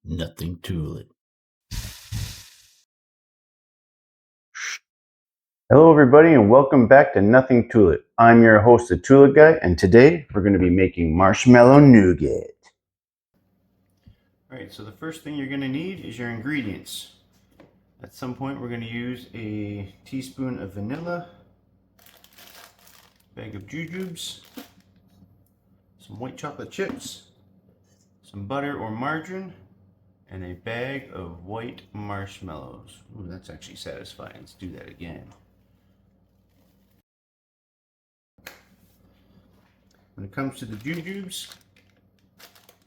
Nothing to it. Hello everybody and welcome back to Nothing to It. I'm your host, the Tulip Guy, and today we're going to be making marshmallow nougat. Alright, so the first thing you're going to need is your ingredients. At some point we're going to use a teaspoon of vanilla, a bag of jujubes, some white chocolate chips, some butter or margarine, and a bag of white marshmallows. Ooh, that's actually satisfying. Let's do that again. When it comes to the jujubes,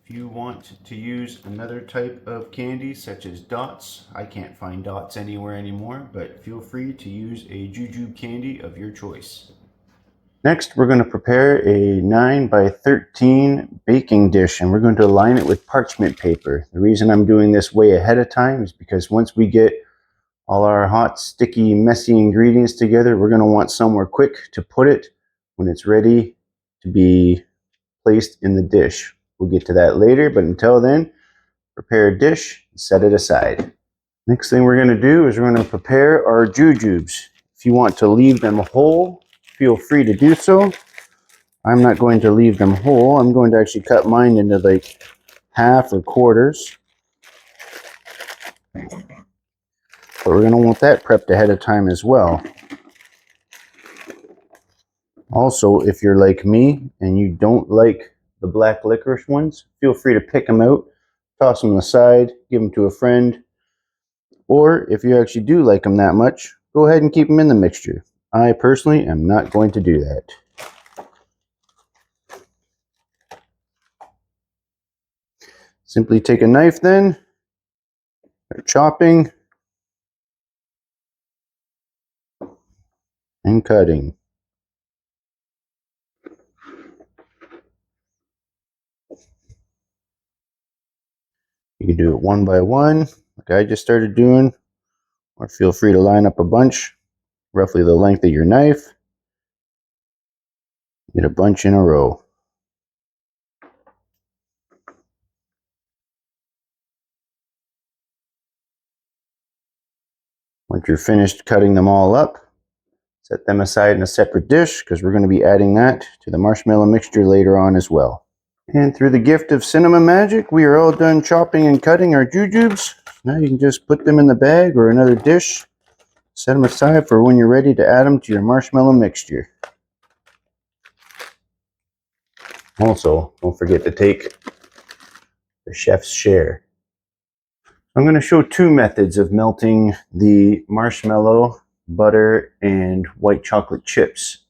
if you want to use another type of candy such as dots, I can't find dots anywhere anymore, but feel free to use a jujube candy of your choice. Next, we're going to prepare a 9 by 13 baking dish, and we're going to line it with parchment paper. The reason I'm doing this way ahead of time is because once we get all our hot, sticky, messy ingredients together, we're going to want somewhere quick to put it when it's ready to be placed in the dish. We'll get to that later, but until then, prepare a dish and set it aside. Next thing we're going to do is we're going to prepare our jujubes. If you want to leave them whole, feel free to do so. I'm not going to leave them whole. I'm going to actually cut mine into like half or quarters. But we're going to want that prepped ahead of time as well. Also, if you're like me and you don't like the black licorice ones, feel free to pick them out, toss them aside, give them to a friend. Or if you actually do like them that much, go ahead and keep them in the mixture. I personally am not going to do that. Simply take a knife then, start chopping and cutting. You can do it one by one, like I just started doing, or feel free to line up a bunch, roughly the length of your knife. Get a bunch in a row. Once you're finished cutting them all up, set them aside in a separate dish because we're going to be adding that to the marshmallow mixture later on as well. And through the gift of cinema magic, we are all done chopping and cutting our jujubes. Now you can just put them in the bag or another dish. Set them aside for when you're ready to add them to your marshmallow mixture. Also, don't forget to take the chef's share. I'm going to show two methods of melting the marshmallow, butter, and white chocolate chips.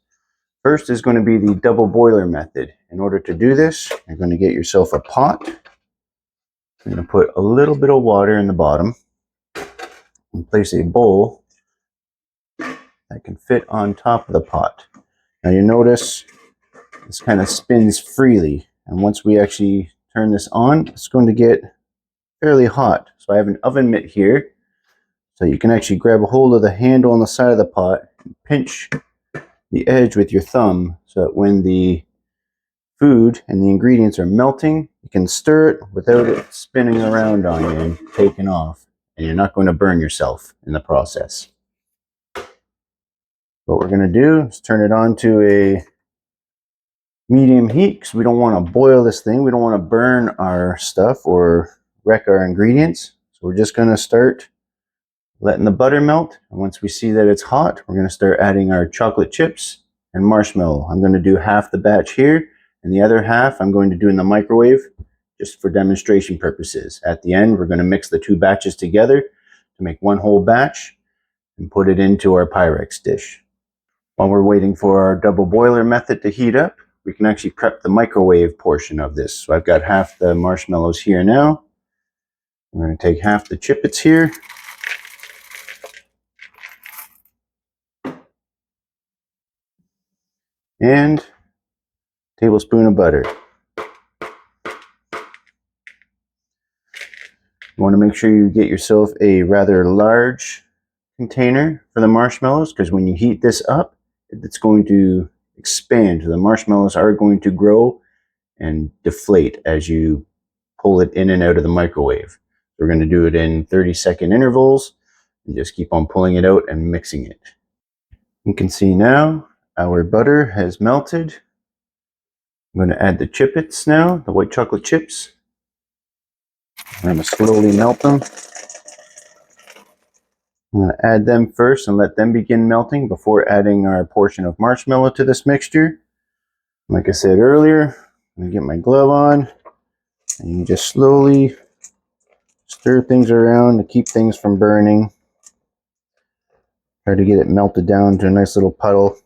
First is going to be the double boiler method. In order to do this, you're going to get yourself a pot. You're going to put a little bit of water in the bottom and place a bowl that can fit on top of the pot. Now you notice this kind of spins freely, and once we actually turn this on, it's going to get fairly hot. So I have an oven mitt here, so you can actually grab a hold of the handle on the side of the pot and pinch the edge with your thumb so that when the food and the ingredients are melting, you can stir it without it spinning around on you and taking off, and you're not going to burn yourself in the process. What we're going to do is turn it on to a medium heat because we don't want to boil this thing. We don't want to burn our stuff or wreck our ingredients. So we're just going to start letting the butter melt. And once we see that it's hot, we're going to start adding our chocolate chips and marshmallow. I'm going to do half the batch here, and the other half I'm going to do in the microwave just for demonstration purposes. At the end, we're going to mix the two batches together to make one whole batch and put it into our Pyrex dish. While we're waiting for our double boiler method to heat up, we can actually prep the microwave portion of this. So I've got half the marshmallows here now. I'm going to take half the chippets here. And a tablespoon of butter. You want to make sure you get yourself a rather large container for the marshmallows, because when you heat this up, it's going to expand. The marshmallows are going to grow and deflate as you pull it in and out of the microwave. We're going to do it in 30-second intervals and just keep on pulling it out and mixing it. You can see now our butter has melted. I'm going to add the chippets now, the white chocolate chips. I'm going to slowly melt them. I'm going to add them first and let them begin melting before adding our portion of marshmallow to this mixture. Like I said earlier, I'm going to get my glove on and you just slowly stir things around to keep things from burning. Try to get it melted down to a nice little puddle.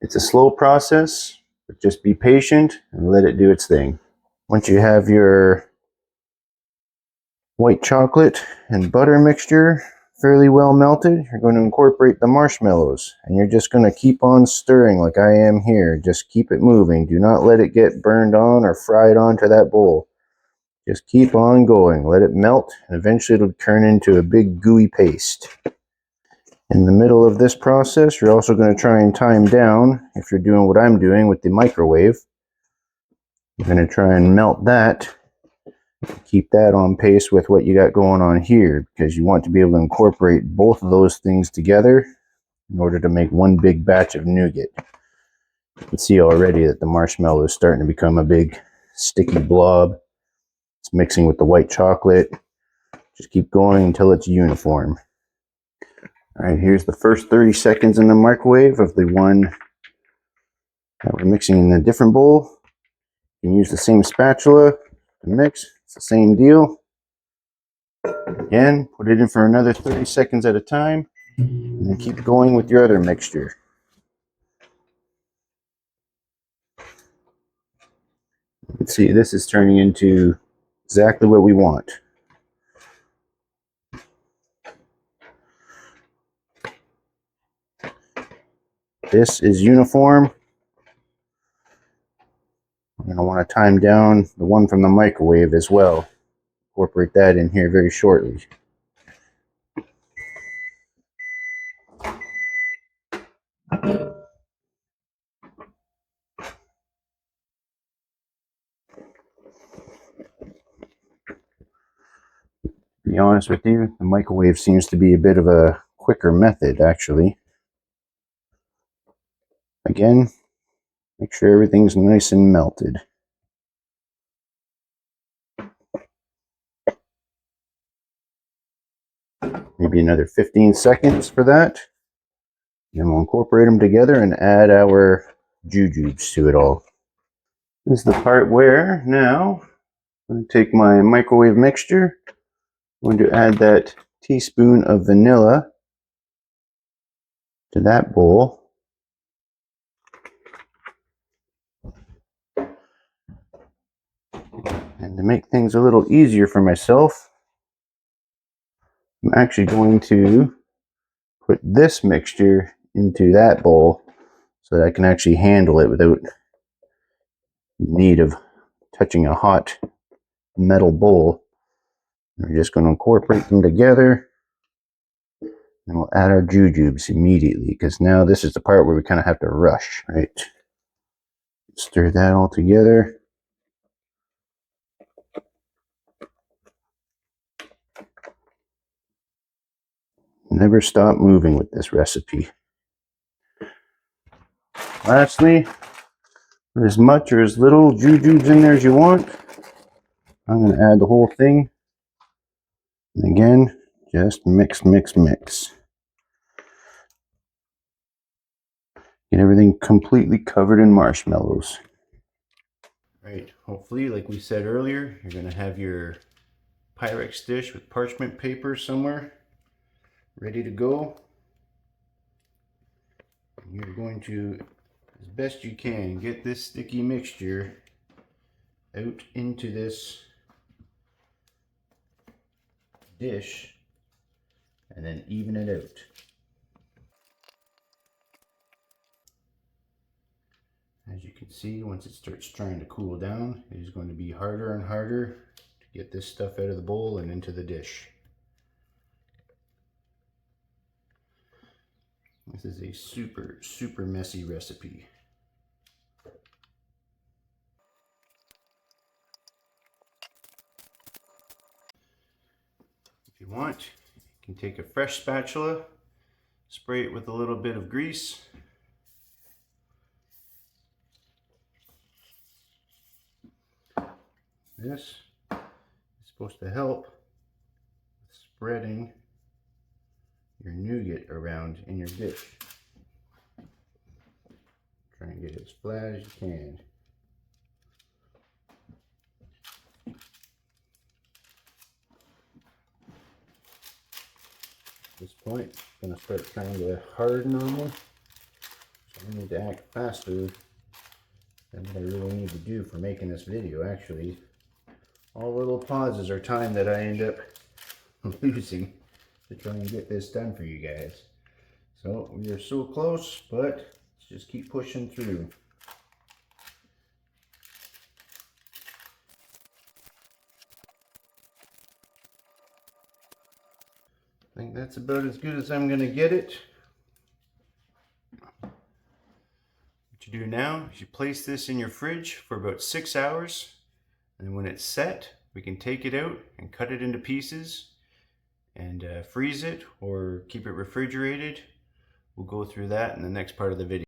It's a slow process, but just be patient and let it do its thing. Once you have your white chocolate and butter mixture fairly well melted, you're going to incorporate the marshmallows and you're just going to keep on stirring like I am here. Just keep it moving. Do not let it get burned on or fried onto that bowl. Just keep on going. Let it melt and eventually it'll turn into a big gooey paste. In the middle of this process, you're also going to try and time down, if you're doing what I'm doing with the microwave. You're going to try and melt that. Keep that on pace with what you got going on here, because you want to be able to incorporate both of those things together in order to make one big batch of nougat. You can see already that the marshmallow is starting to become a big sticky blob. It's mixing with the white chocolate. Just keep going until it's uniform. All right, here's the first 30 seconds in the microwave of the one that we're mixing in a different bowl. You can use the same spatula to mix. It's the same deal. Again, put it in for another 30 seconds at a time, and then keep going with your other mixture. You can see this is turning into exactly what we want. This is uniform. We're going to want to time down the one from the microwave as well. Incorporate that in here very shortly. To be honest with you, the microwave seems to be a bit of a quicker method, actually. Again, make sure everything's nice and melted. Maybe another 15 seconds for that. Then we'll incorporate them together and add our jujubes to it all. This is the part where now I'm going to take my microwave mixture. I'm going to add that teaspoon of vanilla to that bowl. And to make things a little easier for myself, I'm actually going to put this mixture into that bowl so that I can actually handle it without need of touching a hot metal bowl. We're just going to incorporate them together, and we'll add our jujubes immediately, because now this is the part where we kind of have to rush, right? Stir that all together. Never stop moving with this recipe. Lastly, put as much or as little jujubes in there as you want. I'm going to add the whole thing. And again, just mix, mix, mix. Get everything completely covered in marshmallows. Right, hopefully, like we said earlier, you're going to have your Pyrex dish with parchment paper somewhere ready to go. You're going to, as best you can, get this sticky mixture out into this dish and then even it out. As you can see, once it starts trying to cool down, it is going to be harder and harder to get this stuff out of the bowl and into the dish. This is a super, super messy recipe. If you want, you can take a fresh spatula, spray it with a little bit of grease. This is supposed to help with spreading your nougat around in your dish. Try and get it as flat as you can. At this point, it's going to start trying to harden on me. So I need to act faster than what I really need to do for making this video. Actually, all little pauses are time that I end up losing to try and get this done for you guys. So we are so close, but let's just keep pushing through. I think that's about as good as I'm going to get it. What you do now is you place this in your fridge for about 6 hours, and when it's set, we can take it out and cut it into pieces and freeze it or keep it refrigerated. We'll go through that in the next part of the video.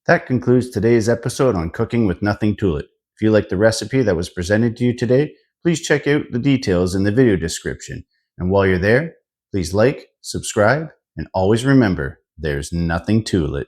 That concludes today's episode on Cooking with Nothing to It. If you like the recipe that was presented to you today, please check out the details in the video description. And while you're there, please like, subscribe, and always remember, there's nothing to it.